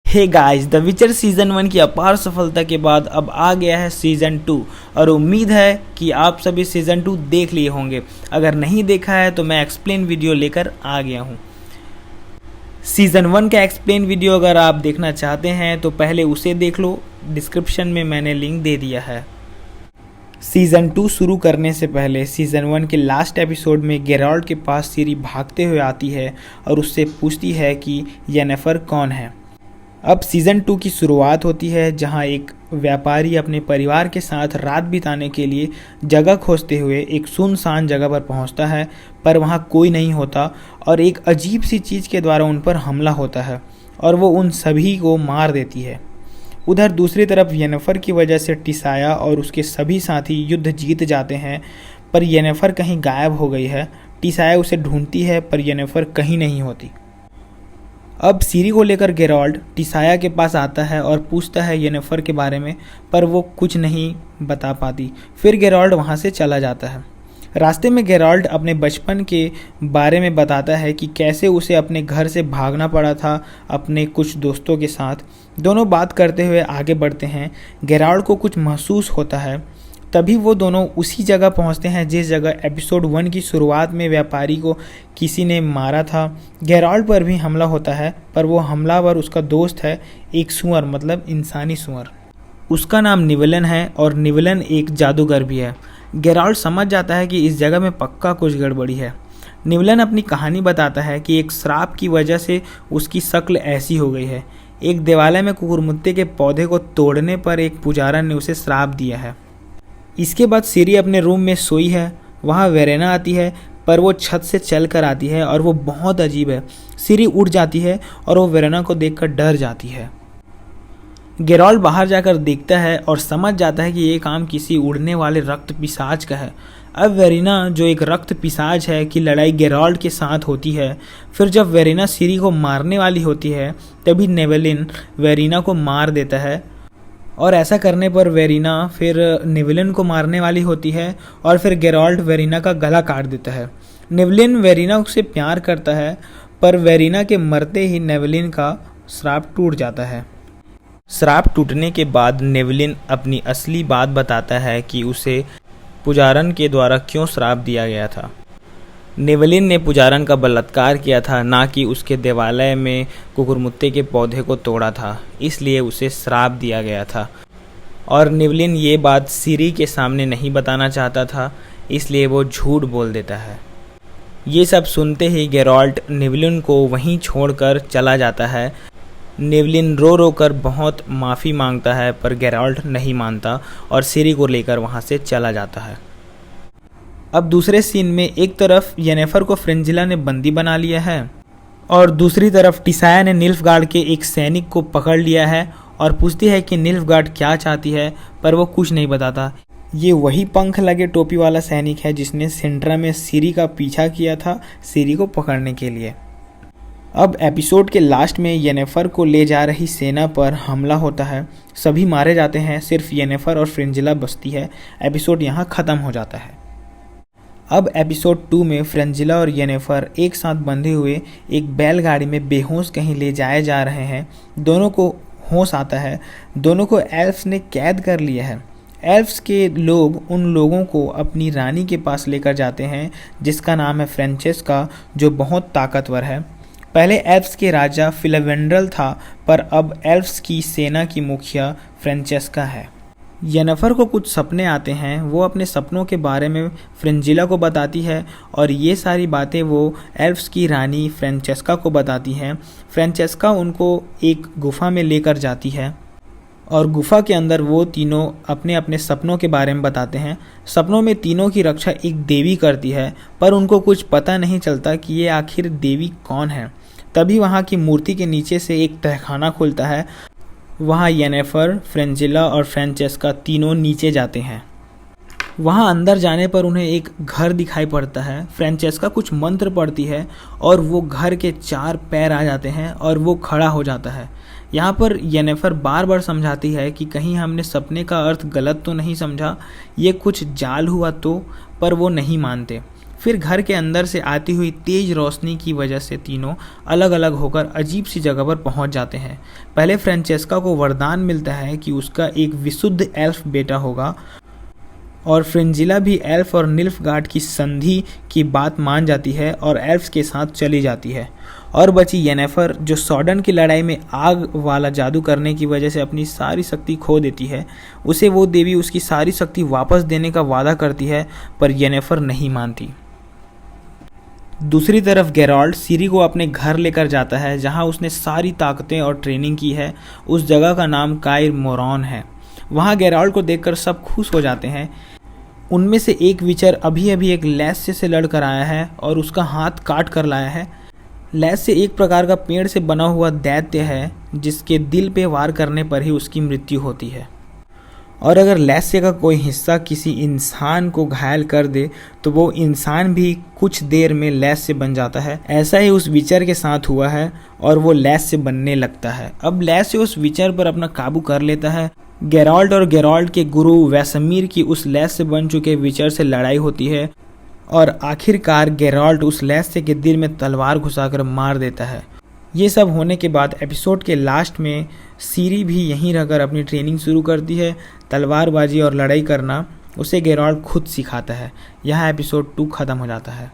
Hey guys, the विचर season 1 की अपार सफलता के बाद अब आ गया है सीजन 2 और उम्मीद है कि आप सभी सीजन 2 देख लिए होंगे। अगर नहीं देखा है तो मैं एक्सप्लेन वीडियो लेकर आ गया हूँ। सीजन 1 का एक्सप्लेन वीडियो अगर आप देखना चाहते हैं तो पहले उसे देख लो, डिस्क्रिप्शन में मैंने लिंक दे दिया है। सीजन 2 शुरू करने से पहले सीजन 1 के लास्ट एपिसोड में गेराल्ड के पास सिरी भागते हुए आती है और उससे पूछती है कि येनेफर कौन है। अब सीज़न 2 की शुरुआत होती है जहां एक व्यापारी अपने परिवार के साथ रात बिताने के लिए जगह खोजते हुए एक सुनसान जगह पर पहुंचता है, पर वहां कोई नहीं होता और एक अजीब सी चीज़ के द्वारा उन पर हमला होता है और वो उन सभी को मार देती है। उधर दूसरी तरफ येनेफर की वजह से टिसाया और उसके सभी साथी युद्ध जीत जाते हैं, पर येनेफर कहीं गायब हो गई है। टिसाया उसे ढूंढती है पर येनेफर कहीं नहीं होती। अब सिरी को लेकर गेराल्ड टिसाया के पास आता है और पूछता है येनेफर के बारे में, पर वो कुछ नहीं बता पाती। फिर गेराल्ड वहाँ से चला जाता है। रास्ते में गेराल्ड अपने बचपन के बारे में बताता है कि कैसे उसे अपने घर से भागना पड़ा था अपने कुछ दोस्तों के साथ। दोनों बात करते हुए आगे बढ़ते हैं। गेराल्ड को कुछ महसूस होता है, तभी वो दोनों उसी जगह पहुंचते हैं जिस जगह एपिसोड 1 की शुरुआत में व्यापारी को किसी ने मारा था। गेराल्ड पर भी हमला होता है, पर वो हमलावर उसका दोस्त है, एक सुअर, मतलब इंसानी सुअर। उसका नाम निवेलन है और निवेलन एक जादूगर भी है। गेराल्ड समझ जाता है कि इस जगह में पक्का कुछ गड़बड़ी है। निवेलन अपनी कहानी बताता है कि एक श्राप की वजह से उसकी शक्ल ऐसी हो गई है। एक देवालय में कुकुरमुत्ते के पौधे को तोड़ने पर एक पुजारा ने उसे श्राप दिया है। इसके बाद सिरी अपने रूम में सोई है। वहाँ वेरेना आती है, पर वो छत से चल कर आती है और वो बहुत अजीब है। सिरी उठ जाती है और वो वेरेना को देखकर डर जाती है। गेराल्ड बाहर जाकर देखता है और समझ जाता है कि ये काम किसी उड़ने वाले रक्त पिशाच का है। अब वेरेना, जो एक रक्त पिशाच है, की लड़ाई गेराल्ड के साथ होती है। फिर जब वेरेना सिरी को मारने वाली होती है, तभी नेवेलिन वेरेना को मार देता है और ऐसा करने पर वेरेना फिर निवेलिन को मारने वाली होती है और फिर गेराल्ड वेरेना का गला काट देता है। निवेलिन वेरेना से प्यार करता है, पर वेरेना के मरते ही निवेलिन का श्राप टूट जाता है। श्राप टूटने के बाद निवेलिन अपनी असली बात बताता है कि उसे पुजारन के द्वारा क्यों श्राप दिया गया था। निवेलिन ने पुजारन का बलात्कार किया था, ना कि उसके देवालय में कुकुरमुत्ते के पौधे को तोड़ा था, इसलिए उसे श्राप दिया गया था। और निवेलिन ये बात सिरी के सामने नहीं बताना चाहता था, इसलिए वो झूठ बोल देता है। ये सब सुनते ही गेराल्ड निवेलिन को वहीं छोड़कर चला जाता है। निवेलिन रो रो कर बहुत माफ़ी मांगता है, पर गेराल्ड नहीं मानता और सिरी को लेकर वहाँ से चला जाता है। अब दूसरे सीन में एक तरफ येनेफर को फ्रेंजिला ने बंदी बना लिया है और दूसरी तरफ टिसाया ने निल्फगार्ड के एक सैनिक को पकड़ लिया है और पूछती है कि निल्फगार्ड क्या चाहती है, पर वो कुछ नहीं बताता। ये वही पंख लगे टोपी वाला सैनिक है जिसने सिंड्रा में सिरी का पीछा किया था सिरी को पकड़ने के लिए। अब एपिसोड के लास्ट में येनेफर को ले जा रही सेना पर हमला होता है। सभी मारे जाते हैं, सिर्फ येनेफर और फ्रेंजिला बचती है। एपिसोड यहाँ ख़त्म हो जाता है। अब एपिसोड 2 में फ्रेंजिला और येनेफर एक साथ बंधे हुए एक बैलगाड़ी में बेहोश कहीं ले जाए जा रहे हैं। दोनों को होश आता है। दोनों को एल्फ्स ने कैद कर लिया है। एल्फ्स के लोग उन लोगों को अपनी रानी के पास लेकर जाते हैं जिसका नाम है फ्रेंचेस्का, जो बहुत ताकतवर है। पहले एल्फ्स के राजा फिलावेंड्रल था, पर अब एल्फ्स की सेना की मुखिया फ्रेंचेस्का है। येनेफर को कुछ सपने आते हैं। वो अपने सपनों के बारे में फ्रेंजिला को बताती है और ये सारी बातें वो एल्फ्स की रानी फ्रेंचेस्का को बताती हैं। फ्रेंचेस्का उनको एक गुफा में लेकर जाती है और गुफा के अंदर वो तीनों अपने अपने सपनों के बारे में बताते हैं। सपनों में तीनों की रक्षा एक देवी करती है, पर उनको कुछ पता नहीं चलता कि ये आखिर देवी कौन है। तभी वहाँ की मूर्ति के नीचे से एक तहखाना खुलता है। वहाँ येनेफर, फ्रेंजिला और फ्रेंचेस्का तीनों नीचे जाते हैं। वहाँ अंदर जाने पर उन्हें एक घर दिखाई पड़ता है। फ्रेंचेस्का कुछ मंत्र पढ़ती है और वो घर के 4 पैर आ जाते हैं और वो खड़ा हो जाता है। यहाँ पर येनेफर बार बार समझाती है कि कहीं हमने सपने का अर्थ गलत तो नहीं समझा, ये कुछ जाल हुआ तो, पर वो नहीं मानते। फिर घर के अंदर से आती हुई तेज रोशनी की वजह से तीनों अलग अलग होकर अजीब सी जगह पर पहुंच जाते हैं। पहले फ्रेंचेस्का को वरदान मिलता है कि उसका एक विशुद्ध एल्फ बेटा होगा और फ्रिंजिला भी एल्फ और निल्फगार्ड की संधि की बात मान जाती है और एल्फ्स के साथ चली जाती है। और बची येनेफर जो सॉर्डन की लड़ाई में आग वाला जादू करने की वजह से अपनी सारी शक्ति खो देती है। उसे वो देवी उसकी सारी शक्ति वापस देने का वादा करती है, पर येनेफर नहीं मानती। दूसरी तरफ गेराल्ड सिरी को अपने घर लेकर जाता है जहां उसने सारी ताकतें और ट्रेनिंग की है। उस जगह का नाम कायर मोरॉन है। वहां गेराल्ड को देखकर सब खुश हो जाते हैं। उनमें से एक विचर अभी अभी एक लैस से लड़कर आया है और उसका हाथ काट कर लाया है। लैस से एक प्रकार का पेड़ से बना हुआ दैत्य है जिसके दिल पे वार करने पर ही उसकी मृत्यु होती है। और अगर लैस्य का कोई हिस्सा किसी इंसान को घायल कर दे तो वो इंसान भी कुछ देर में लैस्य बन जाता है। ऐसा ही उस विचर के साथ हुआ है और वो लैस्य बनने लगता है। अब लैस्य उस विचर पर अपना काबू कर लेता है। गेराल्ड और गेराल्ड के गुरु वैसमीर की उस लैस्य बन चुके विचर से लड़ाई होती है और आखिरकार गेराल्ड उस लैस्य के दिल में तलवार घुसाकर मार देता है। ये सब होने के बाद एपिसोड के लास्ट में सिरी भी यहीं रहकर अपनी ट्रेनिंग शुरू करती है। तलवारबाजी और लड़ाई करना उसे गेराल्ड खुद सिखाता है। यहाँ एपिसोड 2 खत्म हो जाता है।